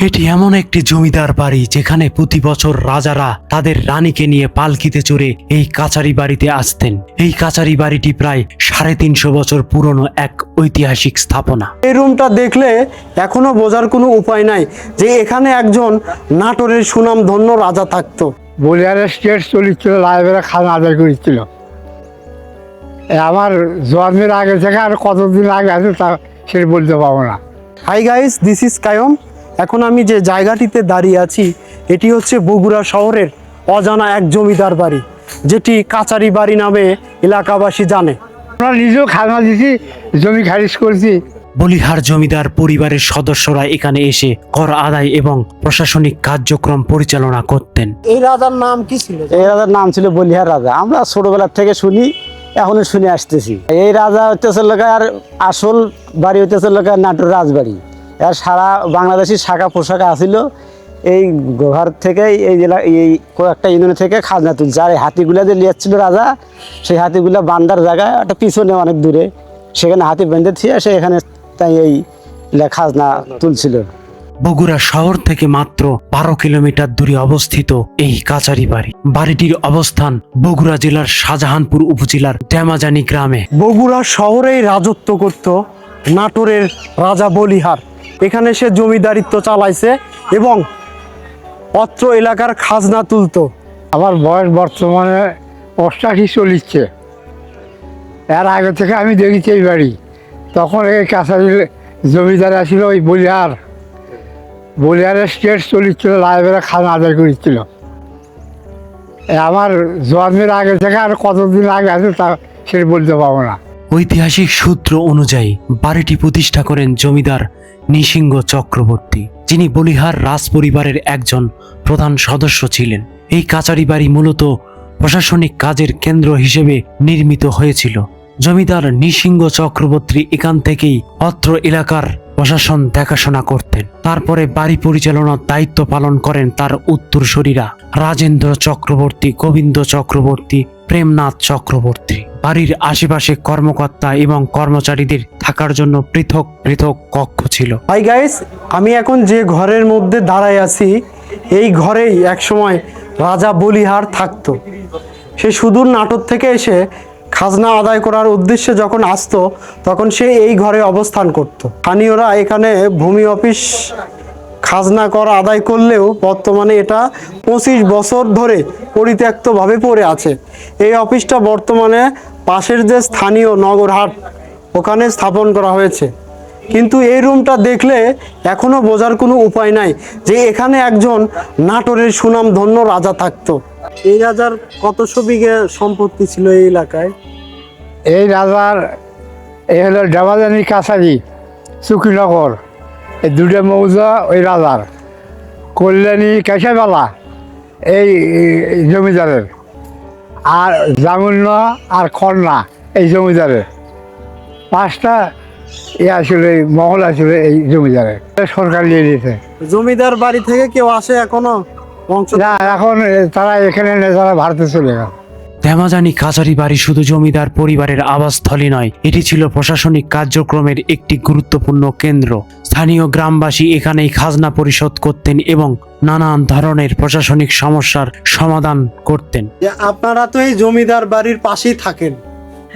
এটি এমন একটি জমিদার বাড়ি যেখানে প্রতি বছর রাজারা তাদের রানীকে নিয়ে পালকিতে চড়ে এই কাচারি বাড়িতে আসতেন। এই কাচারি বাড়িটি প্রায় 350 বছর পুরনো এক ঐতিহাসিক স্থাপনা। এই রুমটা দেখলে এখনো বোঝার কোনো উপায় নাই যে এখানে একজন নাটোরের সুনামধন্য রাজা থাকতো। বলিয়ারের স্টেট চলিচ্ছিল, লাইব্রেরি খাজনা আদায় করেছিল। আমার জন্মের আগে থেকে আর কতদিন আগে আছে তা সে বলতে পারবো না। Hi guys, this is Kayam. এখন আমি যে জায়গাটিতে দাঁড়িয়ে আছি এটি হচ্ছে বগুড়া শহরের অজানা এক জমিদার বাড়ি, যেটি কাচারি বাড়ি নামে এলাকাবাসী জানে। আমরা নিজেও খাজনা দিছি, জমি খারিজ করছি। বলিহার জমিদার পরিবারের সদস্যরা এখানে এসে কর আদায় এবং প্রশাসনিক কার্যক্রম পরিচালনা করতেন। এই রাজার নাম কি ছিল? এই রাজার নাম ছিল বলিহার রাজা। আমরা ছোটবেলার থেকে শুনি, এখনো শুনে আসতেছি। এই রাজা হইতেছে লোকার আসল বাড়ি হইতেছে লোকার নাটোর রাজবাড়ি। এর সারা বাংলাদেশি শাখা পোশাকা আসিল। এই ঘর থেকে এই জেলা এই কয়েকটা ইউনিয়ন থেকে খাজনা তুলছে। আর এই হাতিগুলা যে লিয়াচ্ছিল রাজা, সেই হাতিগুলা বান্দার জায়গায় একটা পিছনে অনেক দূরে, সেখানে হাতি বেঁধে দিয়ে সে এখানে তাই এই খাজনা তুলছিল। বগুড়া শহর থেকে মাত্র 12 কিলোমিটার দূরে অবস্থিত এই কাচারি বাড়ি। বাড়িটির অবস্থান বগুড়া জেলার শাহজাহানপুর উপজেলার ড্যামাজানি গ্রামে। বগুড়া শহরেই রাজত্ব করত নাটোরের রাজা বলিহার। এখানে সে জমিদারিত্ব চালাইছে এবং অত্র এলাকার খাজনা তুলতো। আমার বয়স বর্তমানে 88 চলিচ্ছে। এর আগে থেকে আমি দেখেছি এই বাড়ি। তখন এই কাছারি জমিদার আসছিল, ওই বলিয়ারের স্টেট চলিচ্ছিল, লাইব্রেরি খাজনা আদায় করেছিল। আমার জন্মের আগে থেকে আর কতদিন আগে আছে তা সে বলতে পারবো না। ঐতিহাসিক সূত্র অনুযায়ী বাড়িটি প্রতিষ্ঠা করেন জমিদার নৃসিংহ চক্রবর্তী, যিনি বলিহার রাজ পরিবারের একজন প্রধান সদস্য ছিলেন। এই কাচারি বাড়ি মূলত প্রশাসনিক কাজের কেন্দ্র হিসেবে নির্মিত হয়েছিল। জমিদার নৃসিংহ চক্রবর্তী এখান থেকেই অত্র এলাকার প্রশাসন দেখাশোনা করতেন। তারপরে বাড়ি পরিচালনার দায়িত্ব পালন করেন তার উত্তরসূরিরা রাজেন্দ্র চক্রবর্তী, গোবিন্দ চক্রবর্তী, প্রেমনাথ চক্রবর্তী। বাড়ির আশেপাশে কর্মকর্তা এবং কর্মচারীদের থাকার জন্য পৃথক পৃথক কক্ষ ছিল। হাই গাইস, আমি এখন যে ঘরের মধ্যে দাঁড়ায় আছি এই ঘরেই একসময় রাজা বলিহার থাকতো। সে সুদূর নাটোর থেকে এসে খাজনা আদায় করার উদ্দেশ্যে যখন আসতো তখন সে এই ঘরে অবস্থান করত। স্থানীয়রা এখানে ভূমি অফিস খাজনা কর আদায় করলেও বর্তমানে এটা 25 বছর ধরে পরিত্যক্তভাবে পড়ে আছে। এই অফিসটা বর্তমানে পাশের যে স্থানীয় নগরহাট ওখানে স্থাপন করা হয়েছে। কিন্তু এই রুমটা দেখলে এখনো বোঝার কোনো উপায় নাই যে এখানে একজন নাটোরের সুনামধন্য রাজা থাকতো। এই রাজার কতশো বিঘে সম্পত্তি ছিল এই এলাকায়? এই রাজার এই হলো ডেমাজানি কাছারি চুকিনগর, এই দুটো মৌজা ওই রাজার। কল্যাণী কেশাবালা এই জমিদারের, আর জামুন্য আর খন্না এই জমিদারের। 5টা আসলে মহল আসলে এই জমিদারের, সরকার নিয়ে নিয়েছে। জমিদার বাড়ি থেকে কেউ আসে এখনো? না, এখন তারা এখানে নেই, তারা ভারতে চলে গেল। ড্যামাজানি কাচারি বাড়ি শুধু জমিদার পরিবারের আবাসস্থলী নয়, এটি ছিল প্রশাসনিক কার্যক্রমের একটি গুরুত্বপূর্ণ কেন্দ্র। স্থানীয় গ্রামবাসী এখানেই খাজনা পরিশোধ করতেন এবং নানান ধরনের প্রশাসনিক সমস্যার সমাধান করতেন। যে আপনারা তো এই জমিদার বাড়ির পাশেই থাকেন,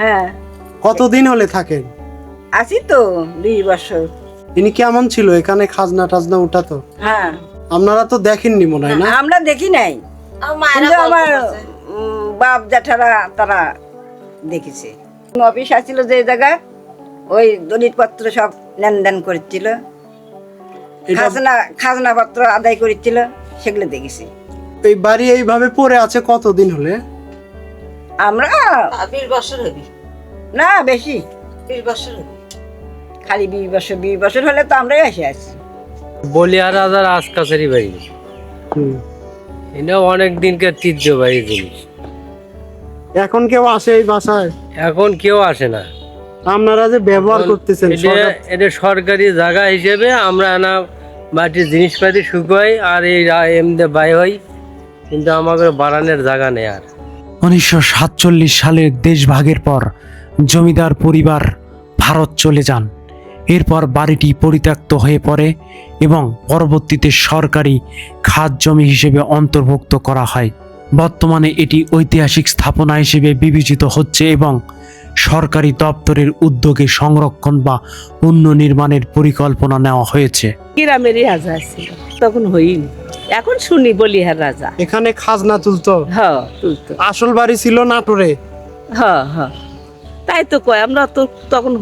হ্যাঁ কতদিন হলে থাকেন? আছি তো 20 বছর। ইনি কেমন ছিল? এখানে খাজনা টাজনা উঠাতো? হ্যাঁ, আপনারা তো দেখেননি মনে হয় না? আমরা দেখি নাই, কিন্তু আমার বাপ জ্যাঠারা তারা দেখেছে। অফিস আসছিল যে জায়গায়, ওই দলিলপত্র সব লেনদেন করেছিল, খাজনা পত্র আদায় করেছিল, সেগুলো দেখেছি। এই বাড়ি এইভাবে পড়ে আছে কতদিন হলে? আমরা 20 বছর হবে না, বেশি 20 বছর হবে। খালি 20 বছর হলে তো আমরাই এসে আছি। বলিহার রাজার আজকাছারি বাড়ি, এটা অনেক দিনকার ঐতিহ্যবাহী জিনিস। এখন কেউ আসে এই বাসায়? এখন কেউ আসে না। আপনারা যে ব্যবহার করতেছেন এটা সরকারি জায়গা হিসেবে আমরা না মাটির জিনিসপাতি শুকাই আর এই এমনি বাই হই, কিন্তু আমাদের বাড়ানোর জায়গা নেই। আর 1947 সালের দেশভাগের পর জমিদার পরিবার ভারত চলে যান। এরপর বাড়িটি পরিত্যক্ত হয়ে পড়ে এবং পরবর্তীতে সরকারি খাস জমি হিসেবে অন্তর্ভুক্ত করা হয়। বর্তমানে এটি ঐতিহাসিক স্থাপনা হিসেবে বিবেচিত হচ্ছে এবং সরকারি দপ্তরের উদ্যোগে সংরক্ষণ বা পুনর্নির্মাণের পরিকল্পনা নেওয়া হয়েছে। গ্রামেরই রাজা ছিল, তখন হইনি। এখন শুনি বলিহার রাজা। এখানে খাজনা তুলতো, হ্যাঁ তুলতো। আসল বাড়ি ছিল নাটোরে। হ্যাঁ হ্যাঁ, তাই তো কয়, আমরা তো তখন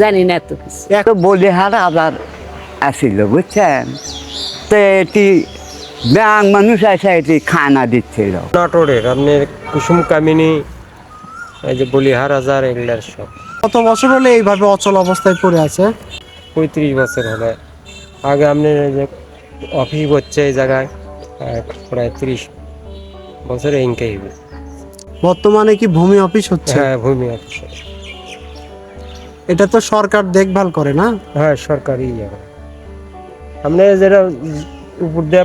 জানি না এত কিছু। একটা বলিহার আবার আসিল, বুঝছেন? তো এটি ব্যাং মানুষ আসে এটি খানা দিচ্ছিল। নাটোরের আপনার কুসুম কামিনী, এই যে বলিহার হাজার, এগুলার সব। কত বছর হলে এইভাবে অচল অবস্থায় পড়ে আছে? 35 বছর হলে। আগে আপনার এই যে অফিস হচ্ছে এই জায়গায়, প্রায় 30 বছরে ইনকাই হবে। বর্তমানে কি ভূমি অফিস হচ্ছে? হ্যাঁ, ভূমি অফিস। এটা তো সরকার দেখভাল করে না? হ্যাঁ, সরকারি জায়গা। আপনি যেটা উপর দিয়ে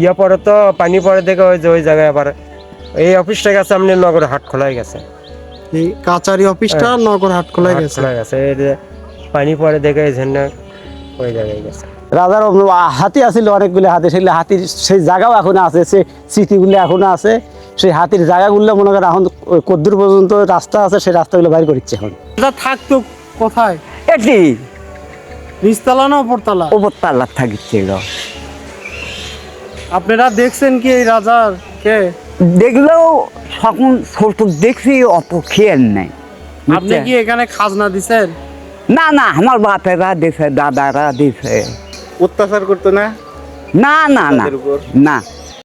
ইয়া পরে তো পানি পরে দেখে ওই জায়গায় আবার এই অফিসটা গেছে আপনি নগর হাট খোলাই গেছে। এই কাচারি অফিসটা হ্যাঁ। নগর হাট খোলায় হাট গেছে। খোলা গেছে, এই যে পানি পরে দেখে এই জন্য ওই জায়গায় গেছে। রাজার হাতি আছিল অনেকগুলো হাতি, সেগুলো হাতির সেই জায়গাও এখনো আছে, সে স্মৃতিগুলো এখনো আছে। সেই হাতির জায়গাগুলো মনে করেন এখন ওই কদ্দূর পর্যন্ত রাস্তা আছে, সেই রাস্তাগুলো বাইর করছে এখন। এটা থাকতো কোথায়? এটি নিচতলা না উপরতলা? ওপর তাল্লার থাকিছিল। আপনারা দেখছেন কি এই রাজার কে? দেখলেও সকল ছোট দেখছি, অত খেয়াল নাই। আপনি কি এখানে খাজনা দিছেন? না না, আমার বাপেরা দিছে, দাদারা দিছে। অত্যাচার করতো না? না না না না,